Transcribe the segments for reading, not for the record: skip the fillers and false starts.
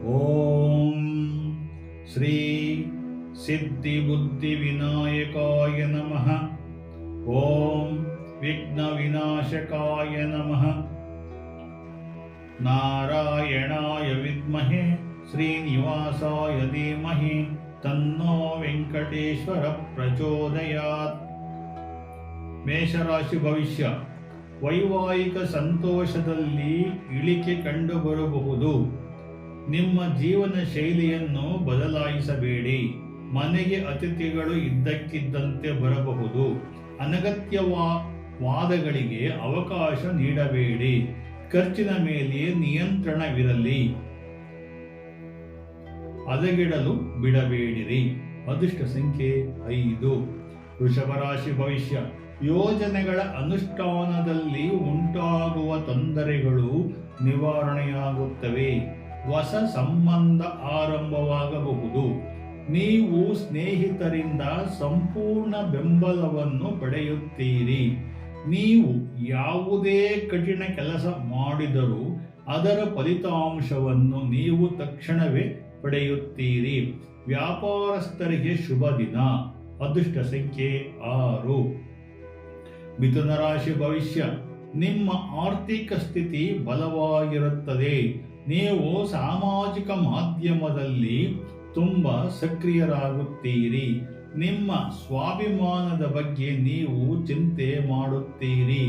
ಓಂ ಶ್ರೀ ಸಿದ್ಧಿಬುದ್ಧಿವಿನಾಯಕಾಯ ನಮಃ. ಓಂ ವಿಘ್ನವಿನಾಶಕಾಯ ನಮಃ. ನಾರಾಯಣಾಯ ವಿದ್ಮಹೆ ಶ್ರೀನಿವಾಸಾಯ ಧೀಮಹಿ ತನ್ನೋ ವೆಂಕಟೇಶ್ವರ ಪ್ರಚೋದಯಾತ್. ಮೇಷರಾಶಿ ಭವಿಷ್ಯ. ವೈವಾಹಿಕ ಸಂತೋಷದಲ್ಲಿ ಇಳಿಕೆ ಕಂಡುಬರಬಹುದು. ನಿಮ್ಮ ಜೀವನ ಶೈಲಿಯನ್ನು ಬದಲಾಯಿಸಬೇಡಿ. ಮನೆಗೆ ಅತಿಥಿಗಳು ಇದ್ದಕ್ಕಿದ್ದಂತೆ ಬರಬಹುದು. ಅನಗತ್ಯ ವಾದಗಳಿಗೆ ಅವಕಾಶ ನೀಡಬೇಡಿ. ಖರ್ಚಿನ ಮೇಲೆ ನಿಯಂತ್ರಣವಿರಲಿ. ಹದಗೆಡಲು ಬಿಡಬೇಡಿರಿ. ಅದೃಷ್ಟ ಸಂಖ್ಯೆ 5. ವೃಷಭ ರಾಶಿ ಭವಿಷ್ಯ. ಯೋಜನೆಗಳ ಅನುಷ್ಠಾನದಲ್ಲಿ ಉಂಟಾಗುವ ತೊಂದರೆಗಳು ನಿವಾರಣೆಯಾಗುತ್ತವೆ. ಹೊಸ ಸಂಬಂಧ ಆರಂಭವಾಗಬಹುದು. ನೀವು ಸ್ನೇಹಿತರಿಂದ ಸಂಪೂರ್ಣ ಬೆಂಬಲವನ್ನು ಪಡೆಯುತ್ತೀರಿ. ನೀವು ಯಾವುದೇ ಕಠಿಣ ಕೆಲಸ ಮಾಡಿದರೂ ಅದರ ಫಲಿತಾಂಶವನ್ನು ನೀವು ತಕ್ಷಣವೇ ಪಡೆಯುತ್ತೀರಿ. ವ್ಯಾಪಾರಸ್ಥರಿಗೆ ಶುಭ ದಿನ. ಅದೃಷ್ಟ ಸಂಖ್ಯೆ 6. ಮಿಥುನ ರಾಶಿ ಭವಿಷ್ಯ. ನಿಮ್ಮ ಆರ್ಥಿಕ ಸ್ಥಿತಿ ಬಲವಾಗಿರುತ್ತದೆ. ನೀವು ಸಾಮಾಜಿಕ ಮಾಧ್ಯಮದಲ್ಲಿ ತುಂಬಾ ಸಕ್ರಿಯರಾಗುತ್ತೀರಿ. ನಿಮ್ಮ ಸ್ವಾಭಿಮಾನದ ಬಗ್ಗೆ ನೀವು ಚಿಂತೆ ಮಾಡುತ್ತೀರಿ.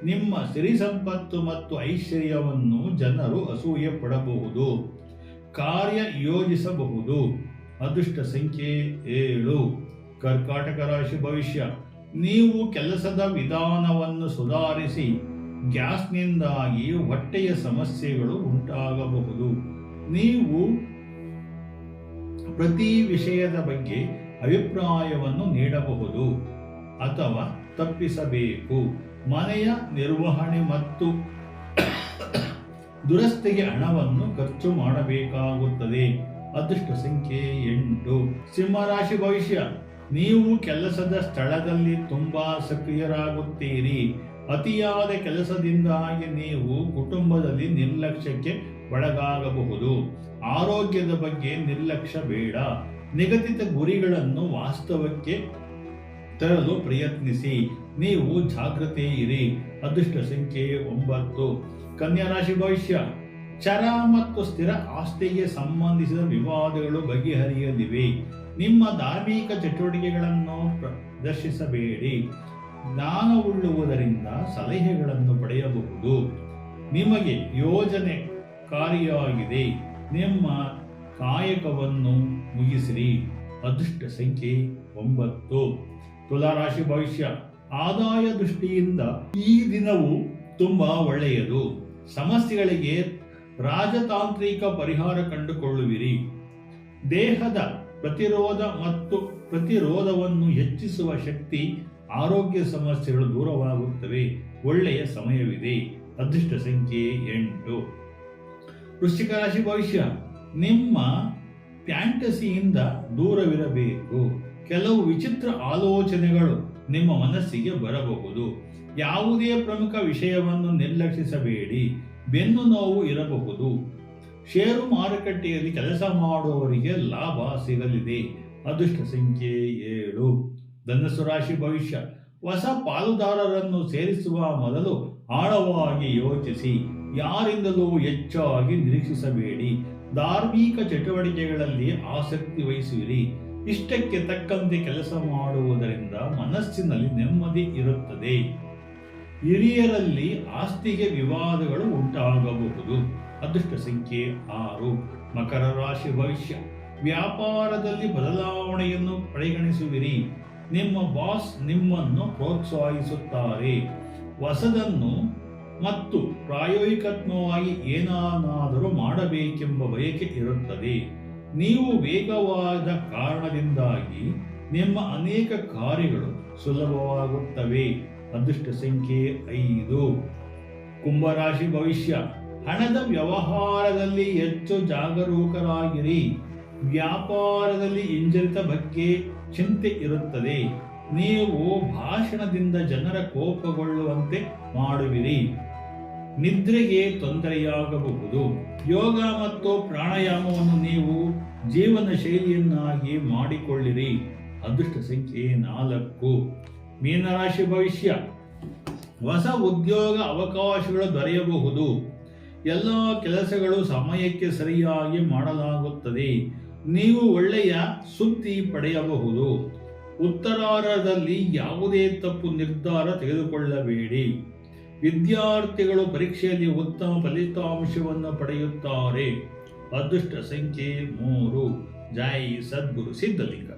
ನಿಮ್ಮ ಸಿರಿ ಸಂಪತ್ತು ಮತ್ತು ಐಶ್ವರ್ಯವನ್ನು ಜನರು ಅಸೂಯೆ ಪಡಬಹುದು. ಕಾರ್ಯ ಯೋಜಿಸಬಹುದು. ಅದೃಷ್ಟ ಸಂಖ್ಯೆ 7. ಕರ್ಕಾಟಕ ರಾಶಿ ಭವಿಷ್ಯ. ನೀವು ಕೆಲಸದ ವಿಧಾನವನ್ನು ಸುಧಾರಿಸಿ. ಗ್ಯಾಸ್ನಿಂದಾಗಿ ಹೊಟ್ಟೆಯ ಸಮಸ್ಯೆಗಳು ಉಂಟಾಗಬಹುದು. ನೀವು ಪ್ರತಿ ವಿಷಯದ ಬಗ್ಗೆ ಅಭಿಪ್ರಾಯವನ್ನು ನೀಡಬಹುದು ಅಥವಾ ತಪ್ಪಿಸಬೇಕು. ಮನೆಯ ನಿರ್ವಹಣೆ ಮತ್ತು ದುರಸ್ತಿಗೆ ಹಣವನ್ನು ಖರ್ಚು ಮಾಡಬೇಕಾಗುತ್ತದೆ. ಅದೃಷ್ಟ ಸಂಖ್ಯೆ 8. ಸಿಂಹರಾಶಿ ಭವಿಷ್ಯ. ನೀವು ಕೆಲಸದ ಸ್ಥಳದಲ್ಲಿ ತುಂಬಾ ಸಕ್ರಿಯರಾಗುತ್ತೀರಿ. ಅತಿಯಾದ ಕೆಲಸದಿಂದಾಗಿ ನೀವು ಕುಟುಂಬದಲ್ಲಿ ನಿರ್ಲಕ್ಷ್ಯಕ್ಕೆ ಒಳಗಾಗಬಹುದು. ಆರೋಗ್ಯದ ಬಗ್ಗೆ ನಿರ್ಲಕ್ಷ್ಯ ಬೇಡ. ನಿಗದಿತ ಗುರಿಗಳನ್ನು ವಾಸ್ತವಕ್ಕೆ ತರಲು ಪ್ರಯತ್ನಿಸಿ. ನೀವು ಜಾಗೃತೆ ಇರಿ. ಅದೃಷ್ಟ ಸಂಖ್ಯೆ 9. ಕನ್ಯಾ ರಾಶಿ ಭವಿಷ್ಯ. ಚರ ಮತ್ತು ಸ್ಥಿರ ಆಸ್ತಿಗೆ ಸಂಬಂಧಿಸಿದ ವಿವಾದಗಳು ಬಗೆಹರಿಯಲಿವೆ. ನಿಮ್ಮ ಧಾರ್ಮಿಕ ಚಟುವಟಿಕೆಗಳನ್ನು ಪ್ರದರ್ಶಿಸಬೇಡಿ. ಜ್ಞಾನವುಳ್ಳುವುದರಿಂದ ಸಲಹೆಗಳನ್ನು ಪಡೆಯಬಹುದು. ನಿಮಗೆ ಯೋಜನೆಕಾರಿಯಾಗಿದೆ. ನಿಮ್ಮ ಕಾಯಕವನ್ನು ಮುಗಿಸಿರಿ. ಅದೃಷ್ಟ ಸಂಖ್ಯೆ 9. ತುಲಾರಾಶಿ ಭವಿಷ್ಯ. ಆದಾಯ ದೃಷ್ಟಿಯಿಂದ ಈ ದಿನವು ತುಂಬಾ ಒಳ್ಳೆಯದು. ಸಮಸ್ಯೆಗಳಿಗೆ ರಾಜತಾಂತ್ರಿಕ ಪರಿಹಾರ ಕಂಡುಕೊಳ್ಳುವಿರಿ. ದೇಹದ ಪ್ರತಿರೋಧವನ್ನು ಹೆಚ್ಚಿಸುವ ಶಕ್ತಿ. ಆರೋಗ್ಯ ಸಮಸ್ಯೆಗಳು ದೂರವಾಗುತ್ತವೆ. ಒಳ್ಳೆಯ ಸಮಯವಿದೆ. ಅದೃಷ್ಟ ಸಂಖ್ಯೆ 8. ವೃಶ್ಚಿಕ ರಾಶಿ ಭವಿಷ್ಯ. ನಿಮ್ಮ ಫ್ಯಾಂಟಸಿಯಿಂದ ದೂರವಿರಬೇಕು. ಕೆಲವು ವಿಚಿತ್ರ ಆಲೋಚನೆಗಳು ನಿಮ್ಮ ಮನಸ್ಸಿಗೆ ಬರಬಹುದು. ಯಾವುದೇ ಪ್ರಮುಖ ವಿಷಯವನ್ನು ನಿರ್ಲಕ್ಷಿಸಬೇಡಿ. ಬೆನ್ನು ನೋವು ಇರಬಹುದು. ಷೇರು ಮಾರುಕಟ್ಟೆಯಲ್ಲಿ ಕೆಲಸ ಮಾಡುವವರಿಗೆ ಲಾಭ ಸಿಗಲಿದೆ. ಅದೃಷ್ಟ ಸಂಖ್ಯೆ 7. ಧನುಸ್ಸು ರಾಶಿ ಭವಿಷ್ಯ. ಹೊಸ ಪಾಲುದಾರರನ್ನು ಸೇರಿಸುವ ಮೊದಲು ಆಳವಾಗಿ ಯೋಚಿಸಿ. ಯಾರಿಂದಲೂ ಹೆಚ್ಚಾಗಿ ನಿರೀಕ್ಷಿಸಬೇಡಿ. ಧಾರ್ಮಿಕ ಚಟುವಟಿಕೆಗಳಲ್ಲಿ ಆಸಕ್ತಿ ವಹಿಸುವಿರಿ. ಇಷ್ಟಕ್ಕೆ ತಕ್ಕಂತೆ ಕೆಲಸ ಮಾಡುವುದರಿಂದ ಮನಸ್ಸಿನಲ್ಲಿ ನೆಮ್ಮದಿ ಇರುತ್ತದೆ. ಹಿರಿಯರಲ್ಲಿ ಆಸ್ತಿಗೆ ವಿವಾದಗಳು ಉಂಟಾಗಬಹುದು. ಅದೃಷ್ಟ ಸಂಖ್ಯೆ 6. ಮಕರ ರಾಶಿ ಭವಿಷ್ಯ. ವ್ಯಾಪಾರದಲ್ಲಿ ಬದಲಾವಣೆಯನ್ನು ಪರಿಗಣಿಸುವಿರಿ. ನಿಮ್ಮ ಬಾಸ್ ನಿಮ್ಮನ್ನು ಪ್ರೋತ್ಸಾಹಿಸುತ್ತಾರೆ. ಹೊಸದನ್ನು ಮತ್ತು ಪ್ರಾಯೋಗಿಕವಾಗಿ ಏನಾದರೂ ಮಾಡಬೇಕೆಂಬ ಬಯಕೆ ಇರುತ್ತದೆ. ನೀವು ವೇಗವಾದ ಕಾರಣದಿಂದಾಗಿ ನಿಮ್ಮ ಅನೇಕ ಕಾರ್ಯಗಳು ಸುಲಭವಾಗುತ್ತವೆ. ಅದೃಷ್ಟ ಸಂಖ್ಯೆ 5. ಕುಂಭರಾಶಿ ಭವಿಷ್ಯ. ಹಣದ ವ್ಯವಹಾರದಲ್ಲಿ ಹೆಚ್ಚು ಜಾಗರೂಕರಾಗಿರಿ. ವ್ಯಾಪಾರದಲ್ಲಿ ಹಿಂಜರಿತ ಬಗ್ಗೆ ಚಿಂತೆ ಇರುತ್ತದೆ. ನೀವು ಭಾಷಣದಿಂದ ಜನರ ಕೋಪಗೊಳ್ಳುವಂತೆ ಮಾಡುವಿರಿ. ನಿದ್ರೆಗೆ ತೊಂದರೆಯಾಗಬಹುದು. ಯೋಗ ಮತ್ತು ಪ್ರಾಣಾಯಾಮವನ್ನು ನೀವು ಜೀವನ ಶೈಲಿಯನ್ನಾಗಿ ಮಾಡಿಕೊಳ್ಳಿರಿ. ಅದೃಷ್ಟ ಸಂಖ್ಯೆ 4. ಮೀನರಾಶಿ ಭವಿಷ್ಯ. ಹೊಸ ಉದ್ಯೋಗ ಅವಕಾಶಗಳು ದೊರೆಯಬಹುದು. ಎಲ್ಲ ಕೆಲಸಗಳು ಸಮಯಕ್ಕೆ ಸರಿಯಾಗಿ ಮಾಡಲಾಗುತ್ತದೆ. ನೀವು ಒಳ್ಳೆಯ ಸುದ್ದಿ ಪಡೆಯಬಹುದು. ಉತ್ತರಾರ್ಧದಲ್ಲಿ ಯಾವುದೇ ತಪ್ಪು ನಿರ್ಧಾರ ತೆಗೆದುಕೊಳ್ಳಬೇಡಿ. ವಿದ್ಯಾರ್ಥಿಗಳು ಪರೀಕ್ಷೆಯಲ್ಲಿ ಉತ್ತಮ ಫಲಿತಾಂಶವನ್ನು ಪಡೆಯುತ್ತಾರೆ. ಅದೃಷ್ಟ ಸಂಖ್ಯೆ 3. ಜೈ ಸದ್ಗುರು ಸಿದ್ಧಲಿಂಗ.